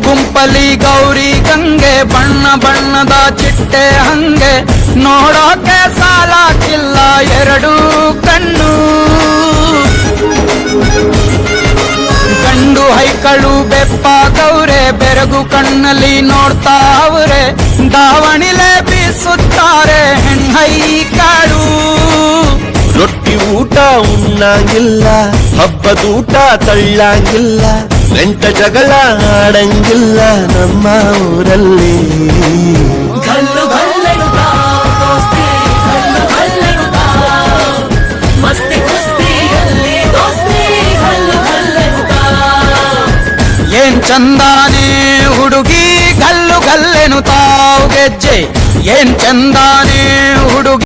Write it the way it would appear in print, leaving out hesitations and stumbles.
ಗುಂಪಲಿ ಗೌರಿ ಗಂಗೆ ಬಣ್ಣ ಬಣ್ಣದ ಚಿಟ್ಟೆ ಹಂಗೆ ನೋಡೋಕೆ ಸಾಲಾಕಿಲ್ಲ ಎರಡು ಕಣ್ಣು. ಗಂಡು ಹೈಕಳು ಬೆಪ್ಪಾಗವ್ರೆ ಬೆರಗು ಕಣ್ಣಲ್ಲಿ ನೋಡ್ತಾ ಅವ್ರೆ ದಾವಣಿಲೆ ಬೀಸುತ್ತಾರೆ ಹೆಣ್ಣೈಕಳು. ರೊಟ್ಟಿ ಊಟ ಉಣ್ಣಂಗಿಲ್ಲ, ಹಬ್ಬದೂಟ ತಳ್ಳಂಗಿಲ್ಲ, ಗಂಟ ಜಗಳ ಆಡಂಗಿಲ್ಲ ನಮ್ಮ ಊರಲ್ಲಿ. ಗಲ್ಲು ಗಲ್ಲೆನುತ್ತಾ ದೋಸ್ತಿ, ಗಲ್ಲು ಗಲ್ಲೆನುತ್ತಾ ಮಸ್ತಿ ಕುಸ್ತಿಯಲ್ಲಿ ದೋಸ್ತಿ, ಗಲ್ಲು ಗಲ್ಲೆನುತ್ತಾ. ಏನ್ ಚಂದಾನೆ ಹುಡುಗಿ ಗಲ್ಲು ಗಲ್ಲೆನು ತಾವು ಗೆಜ್ಜೆ, ಏನ್ ಚಂದಾನೆ ಹುಡುಗಿ.